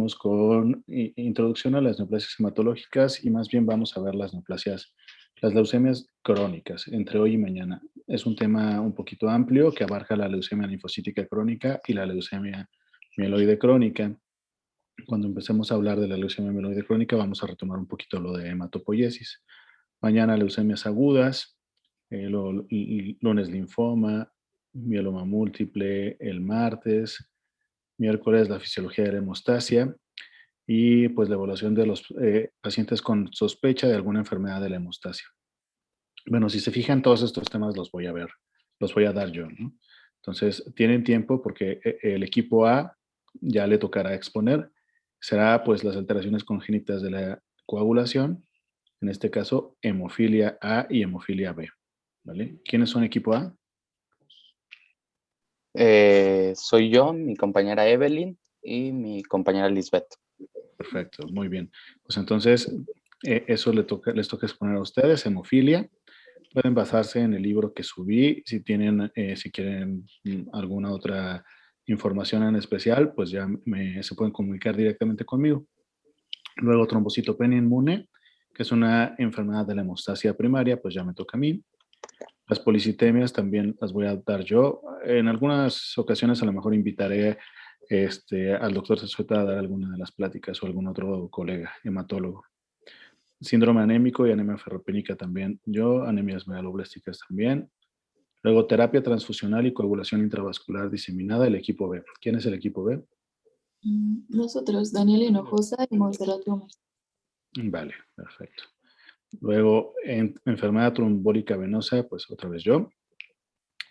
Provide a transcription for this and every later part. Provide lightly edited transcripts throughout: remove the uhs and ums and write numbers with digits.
iniciamos con introducción a las neoplasias hematológicas y más bien vamos a ver las leucemias crónicas entre hoy y mañana. Es un tema un poquito amplio que abarca la leucemia linfocítica crónica y la leucemia mieloide crónica. Cuando empecemos a hablar de la leucemia mieloide crónica, vamos a retomar un poquito lo de hematopoiesis. Mañana leucemias agudas, lunes linfoma, mieloma múltiple, el martes, miércoles la fisiología de la hemostasia y pues la evaluación de los pacientes con sospecha de alguna enfermedad de la hemostasia. Bueno, si se fijan, todos estos temas los voy a ver, los voy a dar yo, ¿no? Entonces, tienen tiempo porque el equipo A ya le tocará exponer. Será pues las alteraciones congénitas de la coagulación, en este caso hemofilia A y hemofilia B, ¿vale? ¿Quiénes son equipo A? Soy yo, mi compañera Evelyn y mi compañera Lisbeth. Perfecto, muy bien. Pues entonces, eso les toca exponer a ustedes, hemofilia. Pueden basarse en el libro que subí. Si tienen, si quieren alguna otra información en especial, pues ya se pueden comunicar directamente conmigo. Luego, trombocitopenia inmune, que es una enfermedad de la hemostasia primaria, pues ya me toca a mí. Las policitemias también las voy a dar yo. En algunas ocasiones a lo mejor invitaré al doctor Sesueta a dar alguna de las pláticas o algún otro colega hematólogo. Síndrome anémico y anemia ferropénica también. Yo, anemias megaloblásticas también. Luego, terapia transfusional y coagulación intravascular diseminada, el equipo B. ¿Quién es el equipo B? Nosotros, Daniel Hinojosa y Montserrat Gómez. Vale, perfecto. Luego, enfermedad trombólica venosa, pues otra vez yo.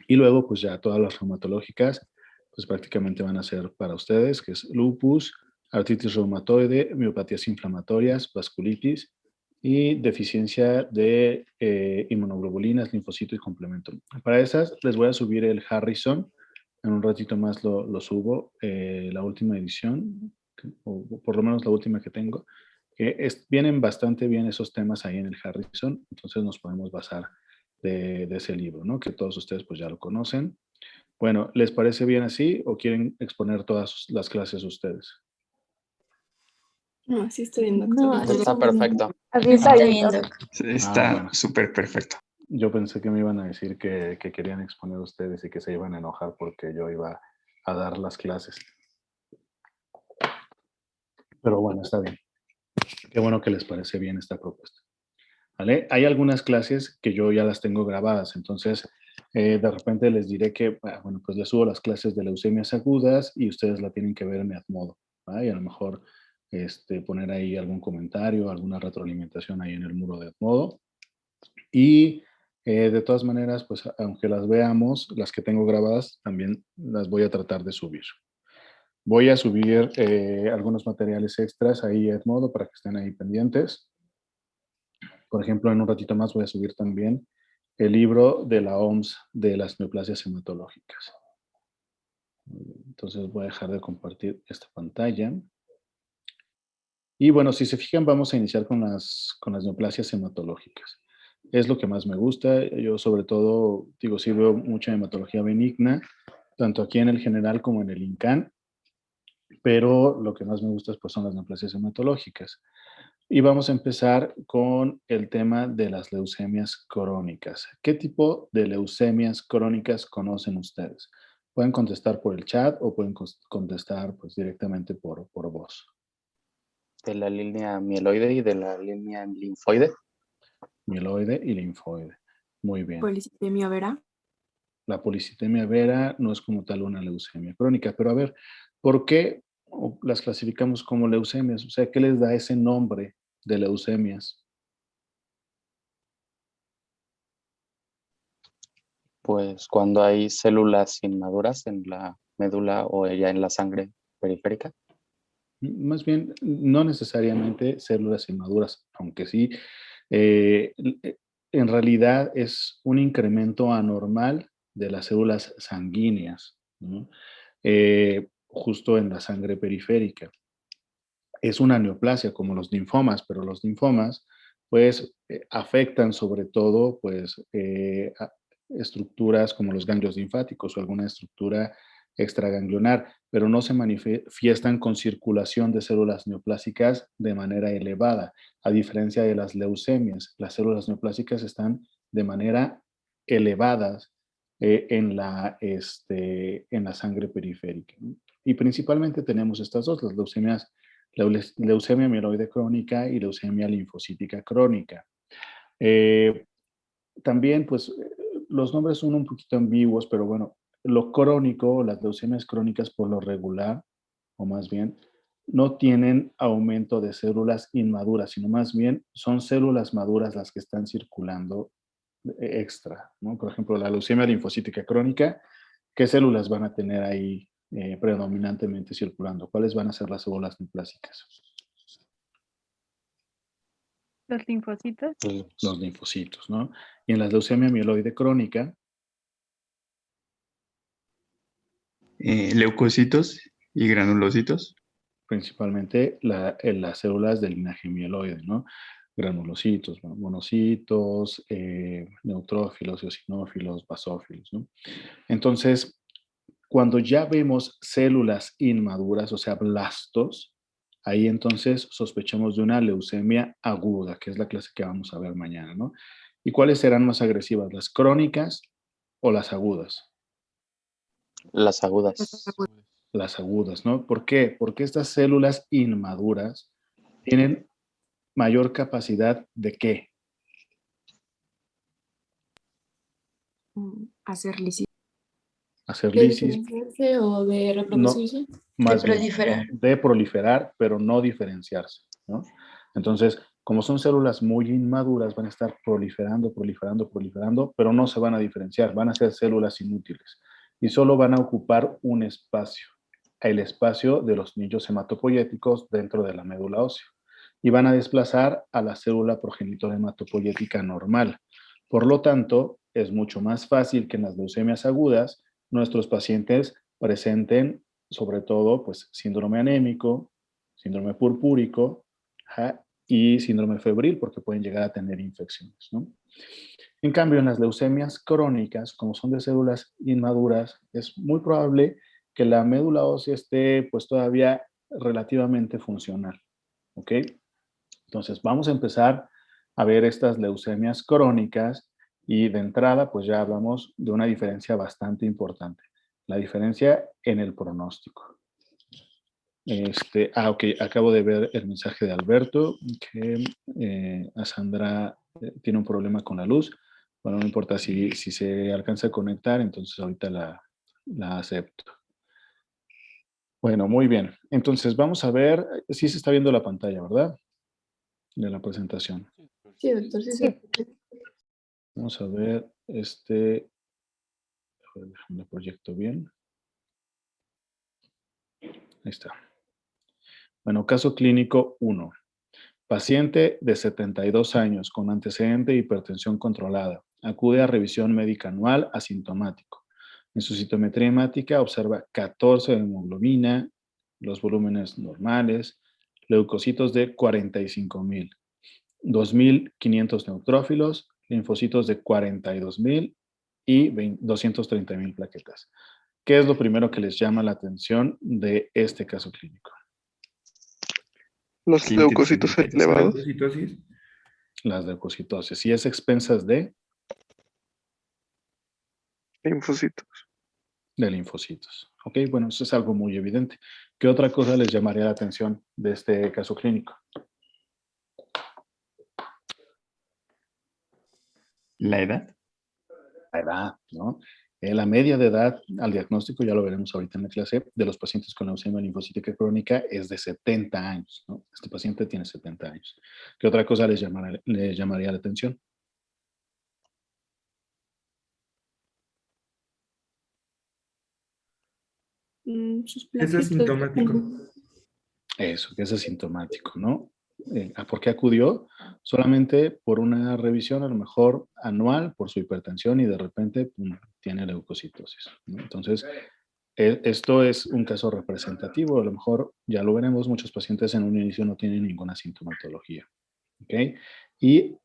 Y luego, pues ya todas las reumatológicas, pues prácticamente van a ser para ustedes, que es lupus, artritis reumatoide, miopatías inflamatorias, vasculitis y deficiencia de inmunoglobulinas, linfocitos y complemento. Para esas les voy a subir el Harrison. En un ratito más lo subo, la última edición, o por lo menos la última que tengo, que vienen bastante bien esos temas ahí en el Harrison, entonces nos podemos basar de ese libro, ¿no? Que todos ustedes pues ya lo conocen. Bueno, ¿les parece bien así o quieren exponer todas las clases ustedes? No, así estoy bien, No, doctor. Está perfecto. así está Está bien, bien, Doc. Doc. Está bueno. súper perfecto. Yo pensé que me iban a decir que querían exponer ustedes y que se iban a enojar porque yo iba a dar las clases. Pero bueno, está bien. Qué bueno que les parece bien esta propuesta. ¿Vale? Hay algunas clases que yo ya las tengo grabadas, entonces de repente les diré que, bueno, pues les subo las clases de leucemias agudas y ustedes la tienen que ver en Edmodo, ¿vale? Y a lo mejor poner ahí algún comentario, alguna retroalimentación ahí en el muro de Edmodo. Y de todas maneras, pues aunque las veamos, las que tengo grabadas, también las voy a tratar de subir. Voy a subir algunos materiales extras ahí a Edmodo para que estén ahí pendientes. Por ejemplo, en un ratito más voy a subir también el libro de la OMS de las neoplasias hematológicas. Entonces voy a dejar de compartir esta pantalla. Y bueno, si se fijan, vamos a iniciar con las neoplasias hematológicas. Es lo que más me gusta. Yo sobre todo, digo, sí veo mucha hematología benigna, tanto aquí en el general como en el INCAN, pero lo que más me gusta pues, son las neoplasias hematológicas. Y vamos a empezar con el tema de las leucemias crónicas. ¿Qué tipo de leucemias crónicas conocen ustedes? Pueden contestar por el chat o pueden contestar pues, directamente por voz. De la línea mieloide y de la línea linfoide. Mieloide y linfoide. Muy bien. Policitemia vera. La policitemia vera no es como tal una leucemia crónica, pero a ver, ¿por qué las clasificamos como leucemias? O sea, ¿qué les da ese nombre de leucemias? Pues cuando hay células inmaduras en la médula o ya en la sangre periférica. Más bien, no necesariamente células inmaduras, aunque sí, en realidad es un incremento anormal de las células sanguíneas, ¿no? Justo en la sangre periférica. Es una neoplasia como los linfomas, pero los linfomas pues afectan sobre todo pues estructuras como los ganglios linfáticos o alguna estructura extraganglionar, pero no se manifiestan con circulación de células neoplásicas de manera elevada, a diferencia de las leucemias. Las células neoplásicas están de manera elevadas en la sangre periférica, ¿no? Y principalmente tenemos estas dos, las leucemias, leucemia mieloide crónica y leucemia linfocítica crónica. También, pues, los nombres son un poquito ambiguos, pero bueno, lo crónico, las leucemias crónicas por lo regular, o más bien, no tienen aumento de células inmaduras, sino más bien son células maduras las que están circulando extra, ¿no? Por ejemplo, la leucemia linfocítica crónica, ¿qué células van a tener ahí predominantemente circulando? ¿Cuáles van a ser las células neoplásicas? Los linfocitos. Los linfocitos, ¿no? Y en la leucemia mieloide crónica, leucocitos y granulocitos. principalmente las células del linaje mieloide, ¿no? Granulocitos, monocitos, neutrófilos, eosinófilos, basófilos, ¿no? Entonces, cuando ya vemos células inmaduras, o sea, blastos, ahí entonces sospechamos de una leucemia aguda, que es la clase que vamos a ver mañana, ¿no? ¿Y cuáles serán más agresivas, las crónicas o las agudas? Las agudas. Las agudas, ¿no? ¿Por qué? Porque estas células inmaduras tienen mayor capacidad de ¿qué? Hacer lisis. Hacer ¿De lisis, diferenciarse o de no, reproducirse? más De bien, proliferar. de proliferar, pero no diferenciarse, ¿no? Entonces, como son células muy inmaduras, van a estar proliferando, proliferando, proliferando, pero no se van a diferenciar, van a ser células inútiles y solo van a ocupar un espacio, el espacio de los nichos hematopoyéticos dentro de la médula ósea, y van a desplazar a la célula progenitora hematopoyética normal. Por lo tanto, es mucho más fácil que en las leucemias agudas nuestros pacientes presenten sobre todo pues síndrome anémico, síndrome purpúrico, ¿ja? Y síndrome febril porque pueden llegar a tener infecciones, ¿no? En cambio, en las leucemias crónicas, como son de células inmaduras, es muy probable que la médula ósea esté pues todavía relativamente funcional, ¿ok? Entonces, vamos a empezar a ver estas leucemias crónicas y de entrada, pues ya hablamos de una diferencia bastante importante, la diferencia en el pronóstico. Ok, acabo de ver el mensaje de Alberto que a Sandra tiene un problema con la luz. Bueno, no importa si se alcanza a conectar, entonces ahorita la acepto. Bueno, muy bien. Entonces vamos a ver, sí se está viendo la pantalla, ¿verdad? De la presentación. Sí, doctor, sí, Sí. Vamos a ver, déjame proyecto bien. Ahí está. Bueno, caso clínico 1. Paciente de 72 años con antecedente de hipertensión controlada. Acude a revisión médica anual asintomático. En su citometría hemática observa 14 de hemoglobina, los volúmenes normales, leucocitos de 45,000, 2,500 neutrófilos, linfocitos de 42,000 y 230,000 plaquetas. ¿Qué es lo primero que les llama la atención de este caso clínico? Los leucocitos elevados. Leucocitosis. Las leucocitosis. ¿Y es expensas de Linfocitos. linfocitos? Ok, bueno, eso es algo muy evidente. ¿Qué otra cosa les llamaría la atención de este caso clínico? La edad. La edad, ¿no? La media de edad al diagnóstico, ya lo veremos ahorita en la clase, de los pacientes con leucemia linfocítica crónica es de 70 años, ¿no? Este paciente tiene 70 años. ¿Qué otra cosa les llamaría la atención? Sus Es plaquetas. asintomático. Eso, que es asintomático, ¿no? ¿Por qué acudió? Solamente por una revisión a lo mejor anual por su hipertensión y de repente pum, tiene leucocitosis, ¿no? Entonces, esto es un caso representativo. A lo mejor ya lo veremos, muchos pacientes en un inicio no tienen ninguna sintomatología. ¿Ok? ¿Y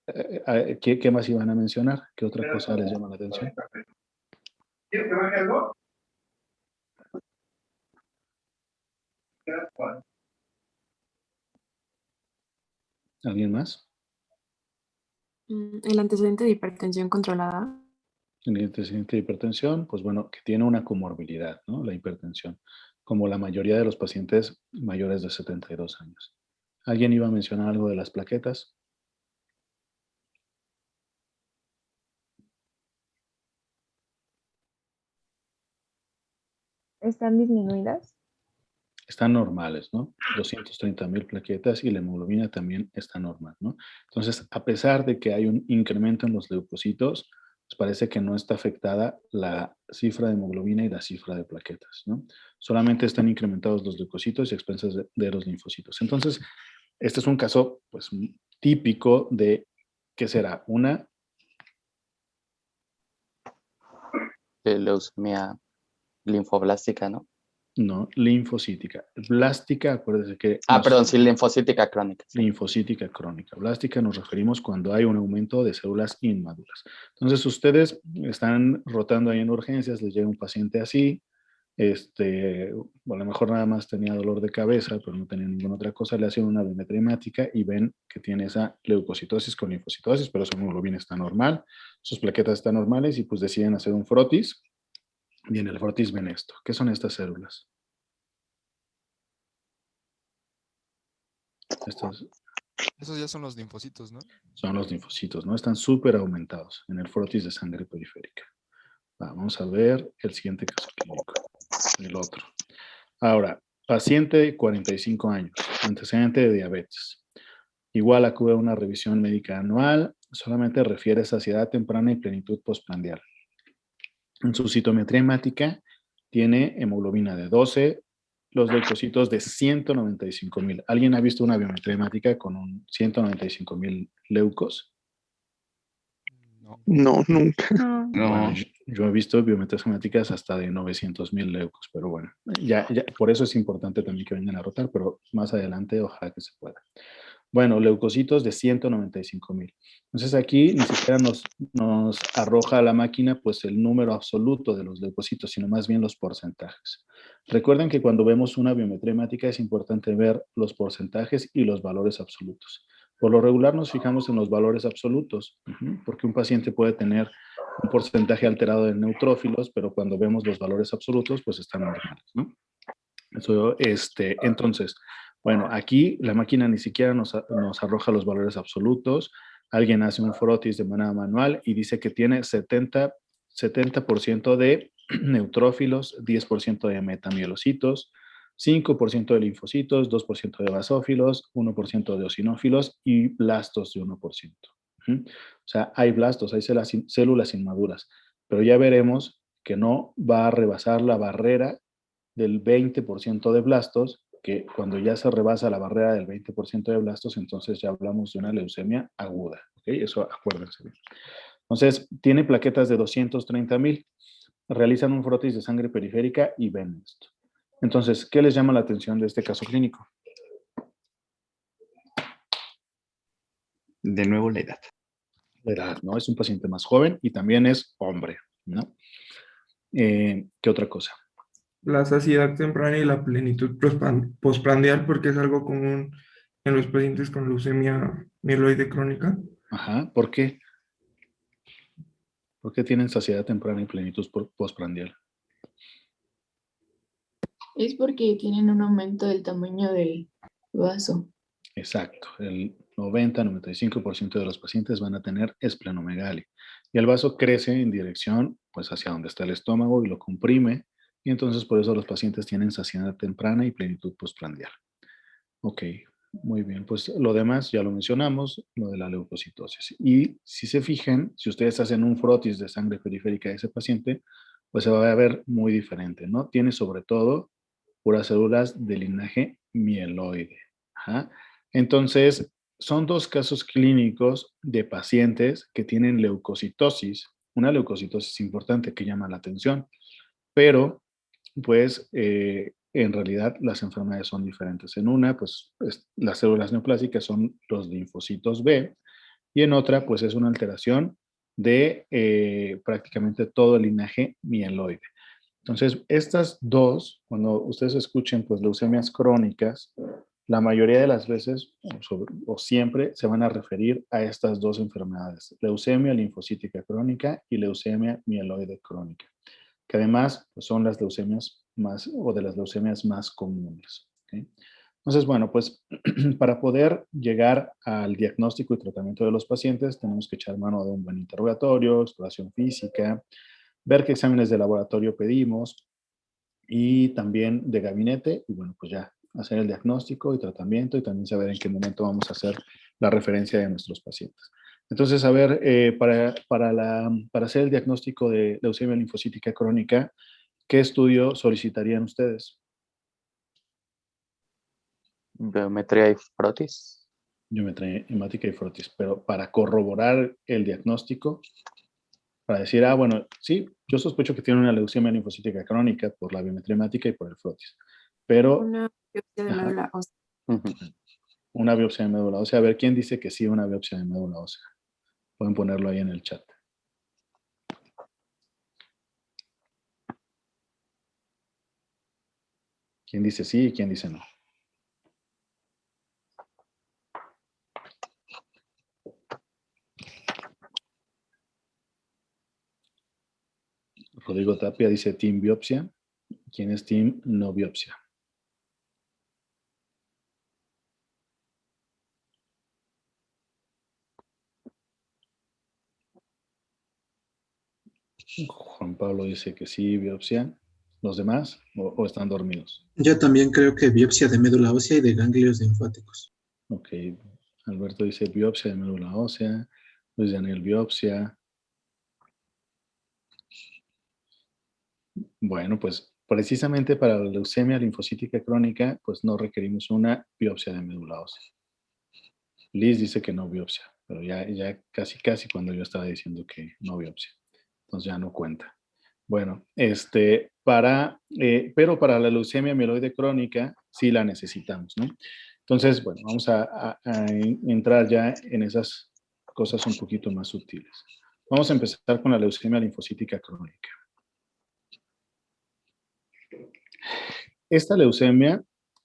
qué más iban a mencionar? ¿Qué otra cosa les llama la atención? ¿Alguien más? El antecedente de hipertensión controlada. El antecedente de hipertensión, pues bueno, que tiene una comorbilidad, ¿no? La hipertensión, como la mayoría de los pacientes mayores de 72 años. ¿Alguien iba a mencionar algo de las plaquetas? ¿Están disminuidas? Están normales, ¿no? 230,000 plaquetas y la hemoglobina también está normal, ¿no? Entonces, a pesar de que hay un incremento en los leucocitos, pues parece que no está afectada la cifra de hemoglobina y la cifra de plaquetas, ¿no? Solamente están incrementados los leucocitos y a expensas de los linfocitos. Entonces, este es un caso, pues, típico de, ¿qué será? Una Leucemia linfoblástica, ¿no? no, linfocítica. Blástica, acuérdense que Perdón, sí, linfocítica crónica. Sí. Linfocítica crónica. Blástica nos referimos cuando hay un aumento de células inmaduras. Entonces, ustedes están rotando ahí en urgencias, les llega un paciente así, a lo mejor nada más tenía dolor de cabeza, pero no tenía ninguna otra cosa, le hacen una biometría hemática y ven que tiene esa leucocitosis con linfocitosis, pero su hemoglobina está normal, sus plaquetas están normales y pues deciden hacer un frotis. Y en el frotis ven esto. ¿Qué son estas células? Estos Esos ya son los linfocitos, ¿no? son los linfocitos, ¿no? Están súper aumentados en el frotis de sangre periférica. Vamos a ver el siguiente caso clínico, el otro. Ahora, paciente de 45 años, antecedente de diabetes. Igual acude a una revisión médica anual, solamente refiere saciedad temprana y plenitud postprandial. En su citometría hemática tiene hemoglobina de 12, los leucocitos de 195,000. ¿Alguien ha visto una biometría hemática con un 195,000 leucos? No, nunca. No. Bueno, No, yo he visto biometrías hemáticas hasta de 900,000 leucos, pero bueno, ya, por eso es importante también que vengan a rotar, pero más adelante ojalá que se pueda. Bueno, leucocitos de 195,000. Entonces aquí ni siquiera nos arroja a la máquina pues el número absoluto de los leucocitos, sino más bien los porcentajes. Recuerden que cuando vemos una biometría hemática es importante ver los porcentajes y los valores absolutos. Por lo regular nos fijamos en los valores absolutos, porque un paciente puede tener un porcentaje alterado de neutrófilos, pero cuando vemos los valores absolutos, pues están normales, ¿no? Eso, entonces, bueno, aquí la máquina ni siquiera nos arroja los valores absolutos. Alguien hace un frotis de manera manual y dice que tiene 70% de neutrófilos, 10% de metamielocitos, 5% de linfocitos, 2% de basófilos, 1% de eosinófilos y blastos de 1%. O sea, hay blastos, hay células inmaduras, pero ya veremos que no va a rebasar la barrera del 20% de blastos, que cuando ya se rebasa la barrera del 20% de blastos, entonces ya hablamos de una leucemia aguda. ¿Okay? Eso acuérdense bien. Entonces, tiene plaquetas de 230,000, realizan un frotis de sangre periférica y ven esto. Entonces, ¿qué les llama la atención de este caso clínico? de nuevo la edad. La edad, ¿no? Es un paciente más joven y también es hombre, ¿no? ¿Qué otra cosa? La saciedad temprana y la plenitud postprandial, porque es algo común en los pacientes con leucemia mieloide crónica. Ajá, ¿por qué? ¿Por qué tienen saciedad temprana y plenitud postprandial? Es porque tienen un aumento del tamaño del vaso. Exacto, el 90-95% de los pacientes van a tener esplenomegalia y el vaso crece en dirección pues hacia donde está el estómago y lo comprime y entonces por eso los pacientes tienen saciedad temprana y plenitud postprandial. Ok, muy bien, pues lo demás ya lo mencionamos, lo de la leucocitosis. Y si se fijan, si ustedes hacen un frotis de sangre periférica de ese paciente, pues se va a ver muy diferente, ¿no? Tiene sobre todo puras células de linaje mieloide. Ajá. Entonces, son dos casos clínicos de pacientes que tienen leucocitosis, una leucocitosis importante que llama la atención, pero pues en realidad las enfermedades son diferentes. En una, pues las células neoplásicas son los linfocitos B y en otra, pues es una alteración de prácticamente todo el linaje mieloide. Entonces, estas dos, cuando ustedes escuchen pues leucemias crónicas, la mayoría de las veces o siempre se van a referir a estas dos enfermedades, leucemia linfocítica crónica y leucemia mieloide crónica, que además pues, son las leucemias más o de las leucemias más comunes. ¿Okay? Entonces, bueno, pues para poder llegar al diagnóstico y tratamiento de los pacientes, tenemos que echar mano de un buen interrogatorio, exploración física, ver qué exámenes de laboratorio pedimos y también de gabinete, y bueno, pues ya hacer el diagnóstico y tratamiento y también saber en qué momento vamos a hacer la referencia de nuestros pacientes. Entonces, a ver, para hacer el diagnóstico de leucemia linfocítica crónica, ¿qué estudio solicitarían ustedes? Biometría y frotis. Biometría hemática y frotis, pero para corroborar el diagnóstico, para decir, bueno, sí, yo sospecho que tiene una leucemia linfocítica crónica por la biometría hemática y por el frotis, pero Una biopsia de ajá, médula ósea. Ujú. una biopsia de médula ósea. A ver, ¿quién dice que sí, una biopsia de médula ósea? Pueden ponerlo ahí en el chat. ¿Quién dice sí y quién dice no? Rodrigo Tapia dice team biopsia. ¿Quién es team no biopsia? Juan Pablo dice que sí, biopsia. ¿Los demás o están dormidos? Yo también creo que biopsia de médula ósea y de ganglios linfáticos. Ok. Alberto dice biopsia de médula ósea. Luis Daniel, biopsia. Bueno, pues precisamente para la leucemia linfocítica crónica, pues no requerimos una biopsia de médula ósea. Liz dice que no biopsia, pero ya casi cuando yo estaba diciendo que no biopsia. Entonces ya no cuenta. Bueno, pero para la leucemia mieloide crónica sí la necesitamos, ¿no? Entonces, bueno, vamos a entrar ya en esas cosas un poquito más sutiles. Vamos a empezar con la leucemia linfocítica crónica. Esta leucemia,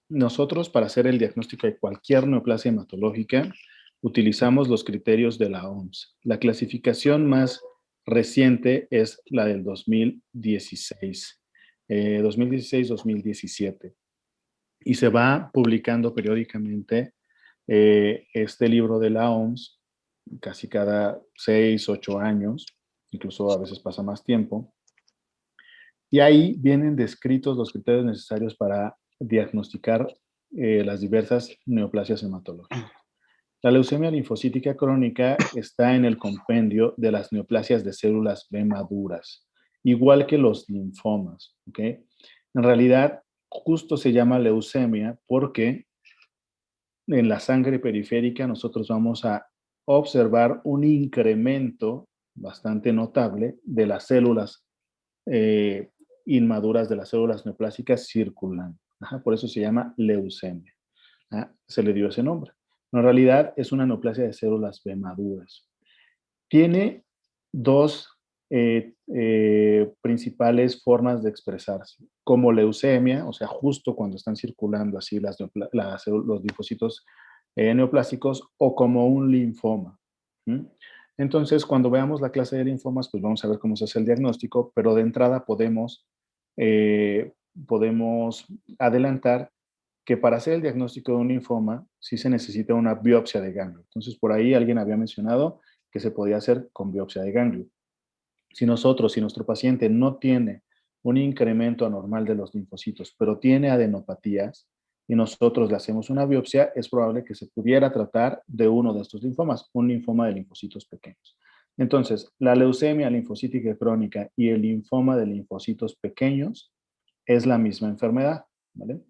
nosotros para hacer el diagnóstico de cualquier neoplasia hematológica, utilizamos los criterios de la OMS. La clasificación más reciente es la del 2016, 2016-2017. Y se va publicando periódicamente este libro de la OMS, casi cada 6, 8 años, incluso a veces pasa más tiempo. Y ahí vienen descritos los criterios necesarios para diagnosticar las diversas neoplasias hematológicas. La leucemia linfocítica crónica está en el compendio de las neoplasias de células B maduras, igual que los linfomas. ¿Okay? En realidad, justo se llama leucemia porque en la sangre periférica nosotros vamos a observar un incremento bastante notable de las células inmaduras, de las células neoplásicas circulando. Por eso se llama leucemia. Se le dio ese nombre. En realidad es una neoplasia de células B maduras. Tiene dos principales formas de expresarse. Como leucemia, o sea, justo cuando están circulando así los linfocitos neoplásicos, o como un linfoma. Entonces, cuando veamos la clase de linfomas, pues vamos a ver cómo se hace el diagnóstico, pero de entrada podemos adelantar que para hacer el diagnóstico de un linfoma sí se necesita una biopsia de ganglio. Entonces, por ahí alguien había mencionado que se podía hacer con biopsia de ganglio. Si nuestro paciente no tiene un incremento anormal de los linfocitos, pero tiene adenopatías, y nosotros le hacemos una biopsia, es probable que se pudiera tratar de uno de estos linfomas, un linfoma de linfocitos pequeños. Entonces, la leucemia linfocítica crónica y el linfoma de linfocitos pequeños es la misma enfermedad, ¿vale?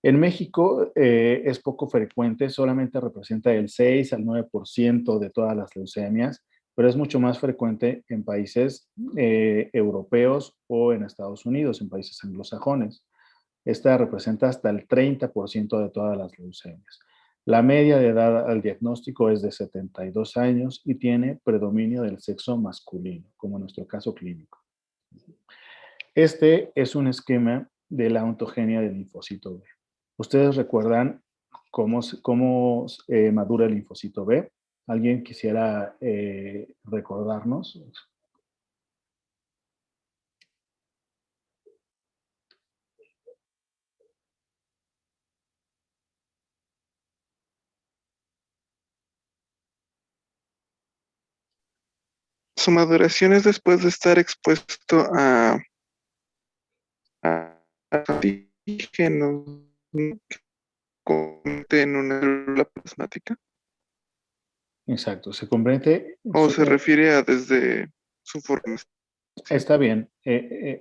En México es poco frecuente, solamente representa el 6 al 9% de todas las leucemias, pero es mucho más frecuente en países europeos o en Estados Unidos, en países anglosajones. Esta representa hasta el 30% de todas las leucemias. La media de edad al diagnóstico es de 72 años y tiene predominio del sexo masculino, como en nuestro caso clínico. Este es un esquema de la ontogenia del linfocito B. ¿Ustedes recuerdan cómo madura el linfocito B? ¿Alguien quisiera recordarnos? Su maduración es después de estar expuesto a antígenos, ¿no? Que contienen una célula plasmática. Exacto, se convierte... ¿O se refiere a desde su formación? Está bien.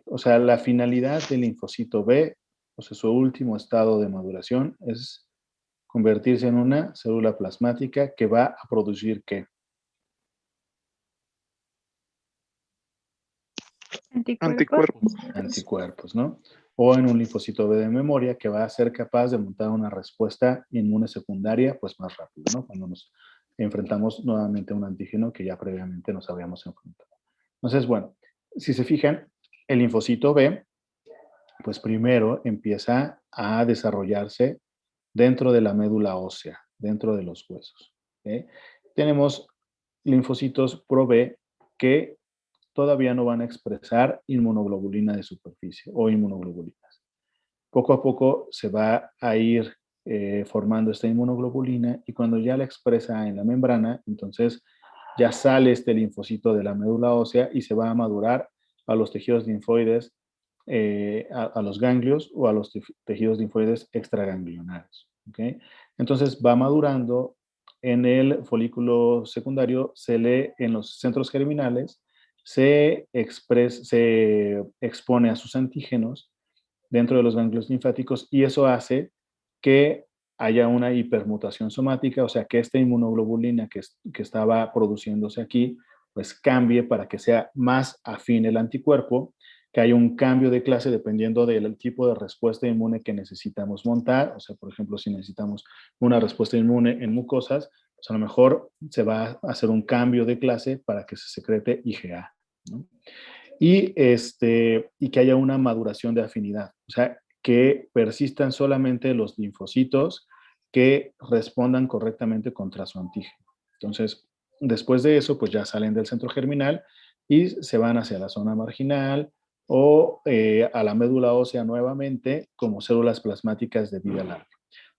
O sea, la finalidad del linfocito B, o sea, su último estado de maduración es convertirse en una célula plasmática que va a producir ¿qué? Anticuerpos. Anticuerpos, ¿no? O en un linfocito B de memoria que va a ser capaz de montar una respuesta inmune secundaria, pues más rápido, ¿no? Cuando nos enfrentamos nuevamente a un antígeno que ya previamente nos habíamos enfrentado. Entonces, bueno, si se fijan, el linfocito B, pues primero empieza a desarrollarse dentro de la médula ósea, dentro de los huesos. ¿Okay? Tenemos linfocitos pro B que todavía no van a expresar inmunoglobulina de superficie o inmunoglobulinas. Poco a poco se va a ir formando esta inmunoglobulina y cuando ya la expresa en la membrana, entonces ya sale este linfocito de la médula ósea y se va a madurar a los tejidos linfoides, a los ganglios o a los tejidos linfoides extraganglionares. ¿Okay? Entonces va madurando en el folículo secundario, se lee en los centros germinales, se expone a sus antígenos dentro de los ganglios linfáticos y eso hace que haya una hipermutación somática, o sea, que esta inmunoglobulina que estaba produciéndose aquí, pues cambie para que sea más afín el anticuerpo, que haya un cambio de clase dependiendo del tipo de respuesta inmune que necesitamos montar, o sea, por ejemplo, si necesitamos una respuesta inmune en mucosas, pues a lo mejor se va a hacer un cambio de clase para que se secrete IgA, ¿no? Y que haya una maduración de afinidad, o sea, que persistan solamente los linfocitos que respondan correctamente contra su antígeno. Entonces, después de eso, pues ya salen del centro germinal y se van hacia la zona marginal o a la médula ósea nuevamente como células plasmáticas de vida larga.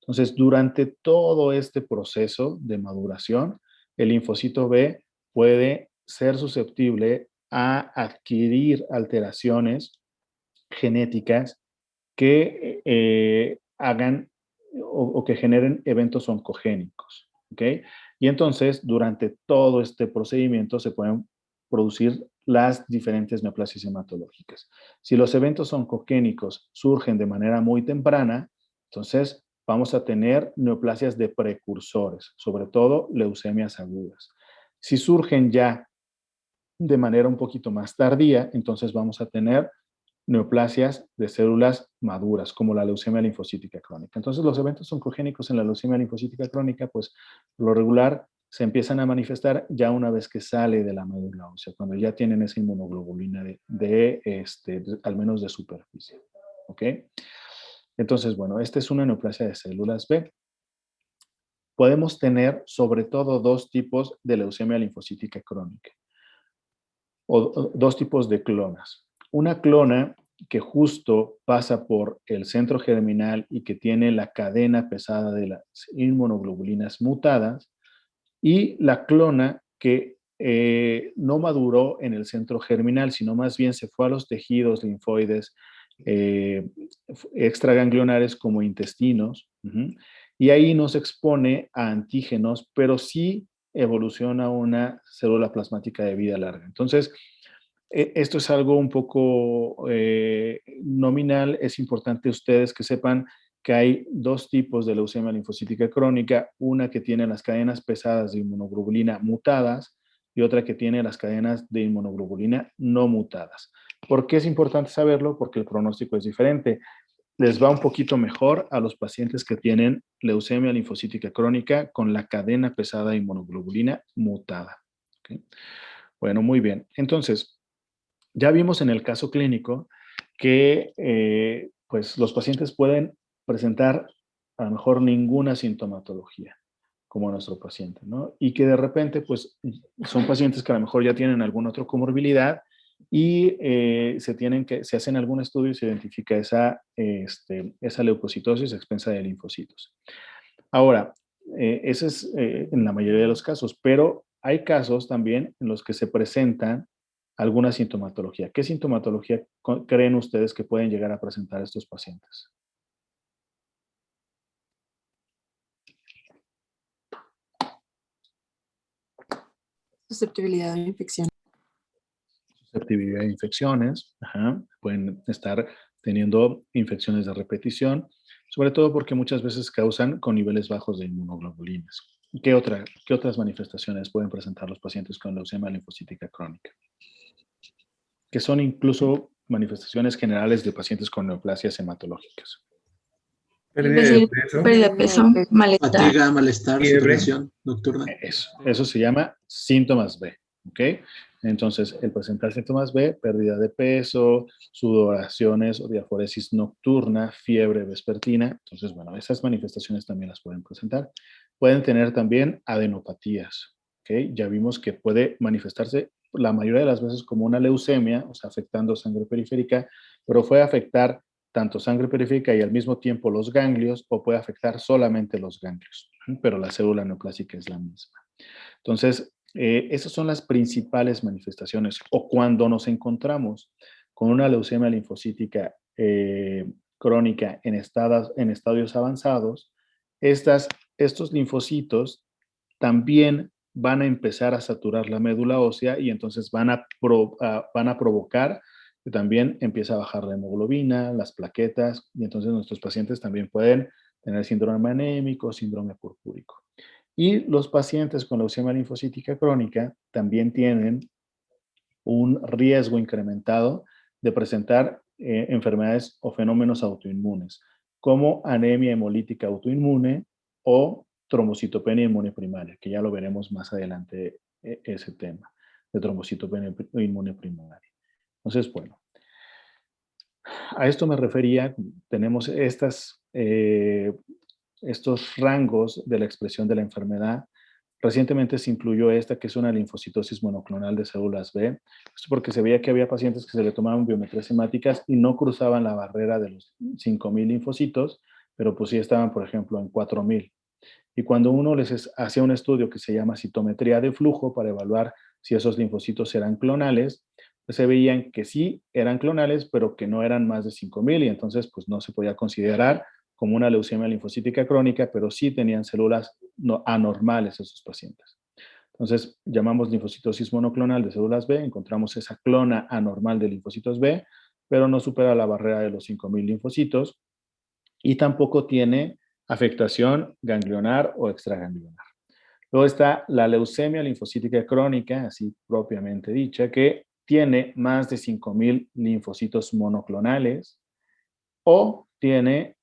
Entonces, durante todo este proceso de maduración, el linfocito B puede ser susceptible a adquirir alteraciones genéticas que hagan o que generen eventos oncogénicos. ¿Okay? Y entonces, durante todo este procedimiento se pueden producir las diferentes neoplasias hematológicas. Si los eventos oncogénicos surgen de manera muy temprana, entonces vamos a tener neoplasias de precursores, sobre todo leucemias agudas. Si surgen ya de manera un poquito más tardía, entonces vamos a tener neoplasias de células maduras, como la leucemia linfocítica crónica. Entonces, los eventos oncogénicos en la leucemia linfocítica crónica, pues, por lo regular, se empiezan a manifestar ya una vez que sale de la médula ósea, cuando ya tienen esa inmunoglobulina al menos de superficie. ¿Ok? Entonces, bueno, esta es una neoplasia de células B. Podemos tener, sobre todo, dos tipos de leucemia linfocítica crónica, o dos tipos de clonas. Una clona que justo pasa por el centro germinal y que tiene la cadena pesada de las inmunoglobulinas mutadas, y la clona que no maduró en el centro germinal, sino más bien se fue a los tejidos linfoides extraganglionares como intestinos, y ahí no se expone a antígenos, pero sí evoluciona una célula plasmática de vida larga. Entonces, esto es algo un poco nominal. Es importante ustedes que sepan que hay dos tipos de leucemia linfocítica crónica, una que tiene las cadenas pesadas de inmunoglobulina mutadas y otra que tiene las cadenas de inmunoglobulina no mutadas. ¿Por qué es importante saberlo? Porque el pronóstico es diferente. Les va un poquito mejor a los pacientes que tienen leucemia linfocítica crónica con la cadena pesada de inmunoglobulina mutada. ¿Okay? Bueno, muy bien. Entonces, ya vimos en el caso clínico que pues los pacientes pueden presentar a lo mejor ninguna sintomatología, como nuestro paciente, ¿no? Y que de repente, pues, son pacientes que a lo mejor ya tienen alguna otra comorbilidad y se hacen algún estudio y se identifica esa leucocitosis a expensa de linfocitos. Ahora, ese es en la mayoría de los casos, pero hay casos también en los que se presentan alguna sintomatología. ¿Qué sintomatología creen ustedes que pueden llegar a presentar estos pacientes? Susceptibilidad a infección. Susceptibilidad a infecciones, pueden estar teniendo infecciones de repetición, sobre todo porque muchas veces causan con niveles bajos de inmunoglobulinas. ¿Qué otras manifestaciones pueden presentar los pacientes con leucemia linfocítica crónica? Que son incluso manifestaciones generales de pacientes con neoplasias hematológicas. Pérdida de Pérdida de peso, malestar. Fatiga, malestar, Fiebre. sudoración nocturna. Eso se llama síntomas B, ¿ok? Entonces, el presentar síntomas B, pérdida de peso, sudoraciones o diaforesis nocturna, fiebre vespertina. Entonces, bueno, esas manifestaciones también las pueden presentar. Pueden tener también adenopatías, ¿ok? Ya vimos que puede manifestarse la mayoría de las veces como una leucemia, o sea, afectando sangre periférica, pero puede afectar tanto sangre periférica y al mismo tiempo los ganglios, o puede afectar solamente los ganglios, pero la célula neoplásica es la misma. Entonces, esas son las principales manifestaciones. O cuando nos encontramos con una leucemia linfocítica crónica en estadios avanzados, estos linfocitos también van a empezar a saturar la médula ósea y entonces van a provocar que también empieza a bajar la hemoglobina, las plaquetas, y entonces nuestros pacientes también pueden tener síndrome anémico, síndrome purpúrico. Y los pacientes con leucemia linfocítica crónica también tienen un riesgo incrementado de presentar enfermedades o fenómenos autoinmunes, como anemia hemolítica autoinmune o trombocitopenia inmune primaria, que ya lo veremos más adelante ese tema de trombocitopenia inmune primaria. Entonces, bueno, a esto me refería, tenemos estos rangos de la expresión de la enfermedad. Recientemente se incluyó esta, que es una linfocitosis monoclonal de células B. Esto porque se veía que había pacientes que se le tomaban biometrías hemáticas y no cruzaban la barrera de los 5.000 linfocitos, pero pues sí estaban, por ejemplo, en 4.000. Y cuando uno les hacía un estudio que se llama citometría de flujo para evaluar si esos linfocitos eran clonales, pues se veían que sí eran clonales, pero que no eran más de 5.000 y entonces pues no se podía considerar como una leucemia linfocítica crónica, pero sí tenían células anormales esos pacientes. Entonces llamamos linfocitosis monoclonal de células B, encontramos esa clona anormal de linfocitos B, pero no supera la barrera de los 5.000 linfocitos y tampoco tiene afectación ganglionar o extraganglionar. Luego está la leucemia linfocítica crónica, así propiamente dicha, que tiene más de 5.000 linfocitos monoclonales o tiene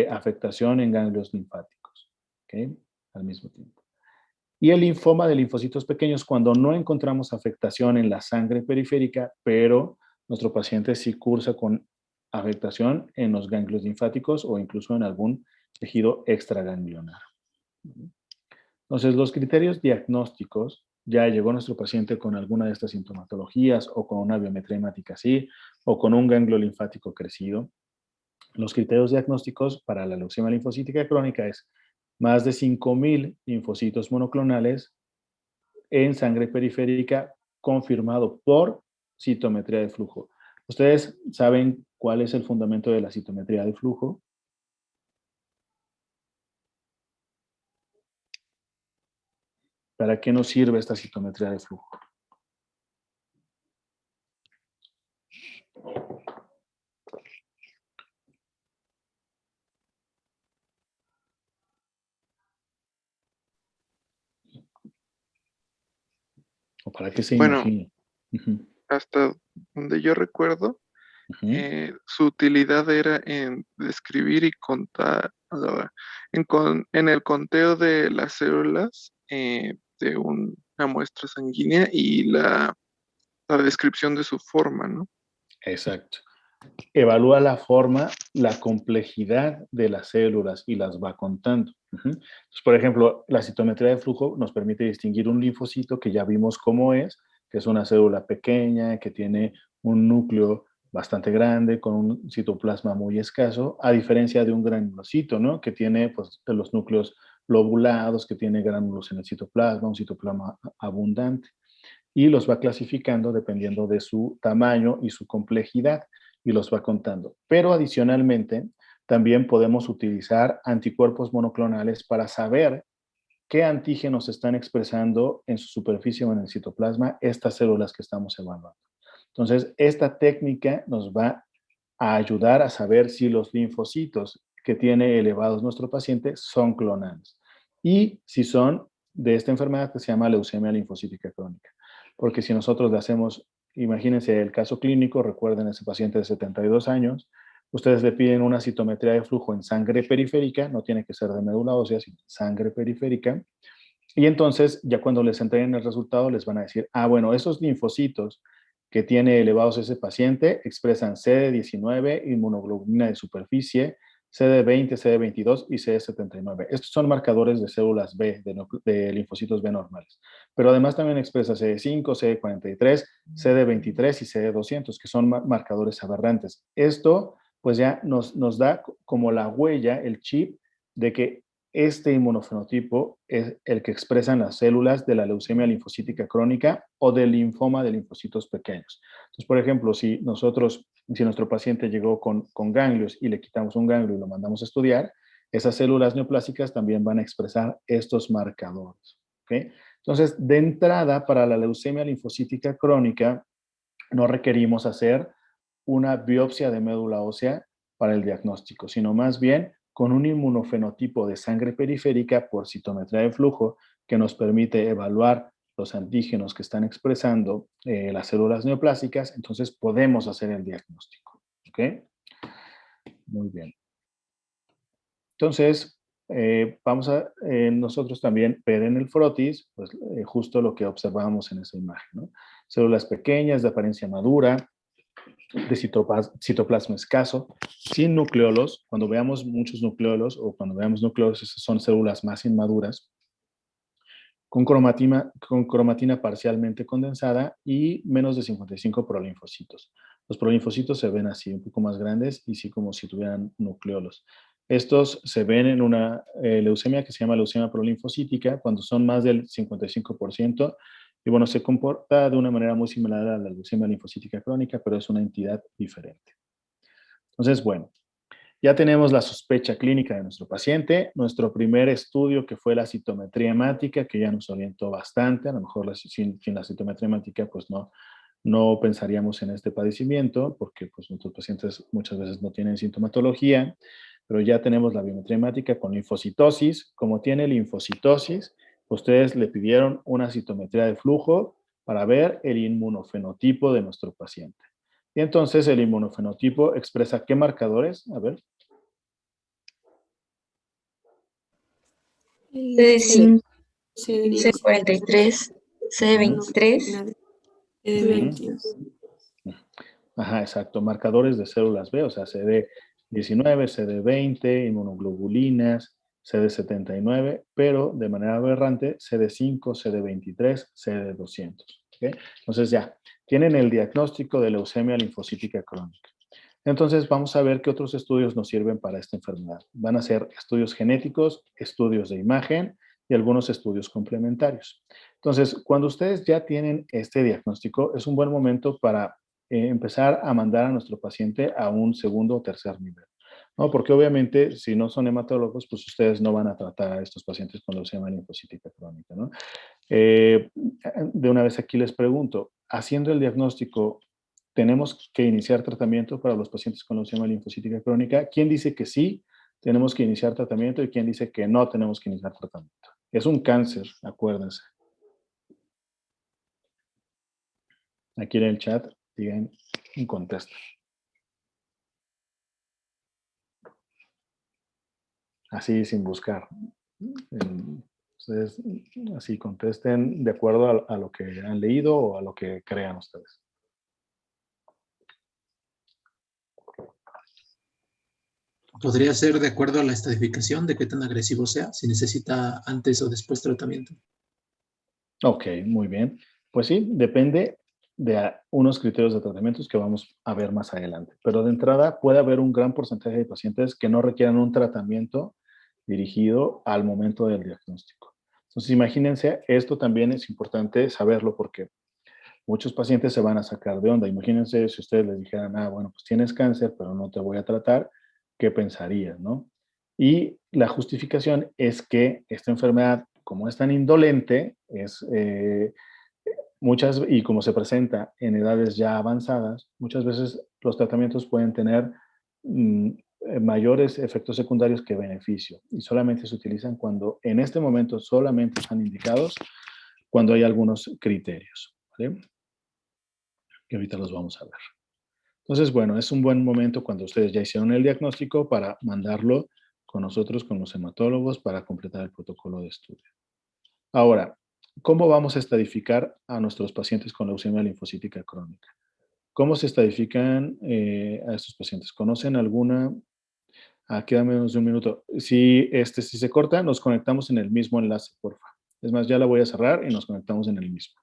afectación en ganglios linfáticos, ¿okay? Al mismo tiempo. Y el linfoma de linfocitos pequeños, cuando no encontramos afectación en la sangre periférica, pero nuestro paciente sí cursa con afectación en los ganglios linfáticos o incluso en algún tejido extraganglionar. Entonces, los criterios diagnósticos, ya llegó nuestro paciente con alguna de estas sintomatologías o con una biometría hemática así, o con un ganglio linfático crecido. Los criterios diagnósticos para la leucemia linfocítica crónica es más de 5.000 linfocitos monoclonales en sangre periférica confirmado por citometría de flujo. ¿Ustedes saben cuál es el fundamento de la citometría de flujo? ¿Para qué nos sirve esta citometría de flujo? ¿O para qué se imagina? Hasta donde yo recuerdo, su utilidad era en describir y contar, en el conteo de las células de una muestra sanguínea y la descripción de su forma, ¿no? Exacto. evalúa la forma, la complejidad de las células y las va contando. Entonces, por ejemplo, la citometría de flujo nos permite distinguir un linfocito que ya vimos cómo es, que es una célula pequeña, que tiene un núcleo bastante grande, con un citoplasma muy escaso, a diferencia de un granulocito, ¿no? Que tiene pues, los núcleos lobulados, que tiene gránulos en el citoplasma, un citoplasma abundante. Y los va clasificando dependiendo de su tamaño y su complejidad, y los va contando. Pero adicionalmente, también podemos utilizar anticuerpos monoclonales para saber qué antígenos están expresando en su superficie o en el citoplasma estas células que estamos evaluando. Entonces, esta técnica nos va a ayudar a saber si los linfocitos que tiene elevados nuestro paciente son clonales y si son de esta enfermedad que se llama leucemia linfocítica crónica. Porque si nosotros le hacemos, imagínense el caso clínico, recuerden ese paciente de 72 años, ustedes le piden una citometría de flujo en sangre periférica, no tiene que ser de médula ósea, sino sangre periférica, y entonces ya cuando les entreguen el resultado les van a decir, ah, bueno, esos linfocitos que tiene elevados ese paciente expresan CD19, inmunoglobulina de superficie, CD20, CD22 y CD79. Estos son marcadores de células B, de linfocitos B normales. Pero además también expresa CD5, CD43, CD23 y CD200, que son marcadores aberrantes. Esto pues ya nos da como la huella, el chip, de que este inmunofenotipo es el que expresan las células de la leucemia linfocítica crónica o del linfoma de linfocitos pequeños. Entonces, por ejemplo, si nuestro paciente llegó con ganglios y le quitamos un ganglio y lo mandamos a estudiar, esas células neoplásicas también van a expresar estos marcadores. ¿Okay? Entonces, de entrada, para la leucemia linfocítica crónica, no requerimos hacer una biopsia de médula ósea para el diagnóstico, sino más bien con un inmunofenotipo de sangre periférica por citometría de flujo que nos permite evaluar los antígenos que están expresando las células neoplásicas, entonces podemos hacer el diagnóstico. ¿Ok? Muy bien. Entonces, vamos a nosotros también ver en el frotis pues, justo lo que observamos en esa imagen, ¿no? Células pequeñas de apariencia madura, de citoplasma escaso, sin nucleolos. Cuando veamos muchos nucleolos o cuando veamos nucleolos, esas son células más inmaduras, con cromatina parcialmente condensada y menos de 55 prolinfocitos. Los prolinfocitos se ven así, un poco más grandes y sí como si tuvieran nucleolos. Estos se ven en una leucemia que se llama leucemia prolinfocítica cuando son más del 55%. Y bueno, se comporta de una manera muy similar a la leucemia linfocítica crónica, pero es una entidad diferente. Entonces, bueno, ya tenemos la sospecha clínica de nuestro paciente, nuestro primer estudio que fue la citometría hemática, que ya nos orientó bastante, a lo mejor sin la citometría hemática pues no pensaríamos en este padecimiento, porque pues nuestros pacientes muchas veces no tienen sintomatología, pero ya tenemos la biometría hemática con linfocitosis. Como tiene linfocitosis, ustedes le pidieron una citometría de flujo para ver el inmunofenotipo de nuestro paciente. Y entonces el inmunofenotipo expresa ¿qué marcadores? A ver. CD5, CD43, CD23, CD22. Ajá, exacto. Marcadores de células B, o sea, CD19, CD20, inmunoglobulinas, CD79, pero de manera aberrante, CD5, CD23, CD200. ¿Okay? Entonces ya, tienen el diagnóstico de leucemia linfocítica crónica. Entonces vamos a ver qué otros estudios nos sirven para esta enfermedad. Van a ser estudios genéticos, estudios de imagen y algunos estudios complementarios. Entonces, cuando ustedes ya tienen este diagnóstico, es un buen momento para empezar a mandar a nuestro paciente a un segundo o tercer nivel, ¿no? Porque obviamente, si no son hematólogos, pues ustedes no van a tratar a estos pacientes con leucemia linfocítica crónica, ¿no? De una vez aquí les pregunto, haciendo el diagnóstico, ¿tenemos que iniciar tratamiento para los pacientes con leucemia linfocítica crónica? ¿Quién dice que sí tenemos que iniciar tratamiento y quién dice que no tenemos que iniciar tratamiento? Es un cáncer, acuérdense. Aquí en el chat, digan y contesten. Así sin buscar. Ustedes así contesten de acuerdo a lo que han leído o a lo que crean ustedes. Podría ser de acuerdo a la estadificación de qué tan agresivo sea, si necesita antes o después tratamiento. Ok, muy bien. Pues sí, depende de unos criterios de tratamientos que vamos a ver más adelante. Pero de entrada puede haber un gran porcentaje de pacientes que no requieran un tratamiento dirigido al momento del diagnóstico. Entonces, imagínense, esto también es importante saberlo porque muchos pacientes se van a sacar de onda. Imagínense si ustedes les dijeran, bueno, pues tienes cáncer, pero no te voy a tratar, ¿qué pensarías, no? Y la justificación es que esta enfermedad, como es tan indolente, y como se presenta en edades ya avanzadas, muchas veces los tratamientos pueden tener mayores efectos secundarios que beneficio y solamente se utilizan cuando en este momento solamente están indicados cuando hay algunos criterios, ¿vale? Que ahorita los vamos a ver. Entonces, bueno, es un buen momento cuando ustedes ya hicieron el diagnóstico para mandarlo con nosotros, con los hematólogos, para completar el protocolo de estudio. Ahora, ¿cómo vamos a estadificar a nuestros pacientes con leucemia linfocítica crónica? ¿Cómo se estadifican a estos pacientes? ¿Conocen alguna? Queda menos de un minuto. Si se corta, nos conectamos en el mismo enlace, porfa. Es más, ya la voy a cerrar y nos conectamos en el mismo.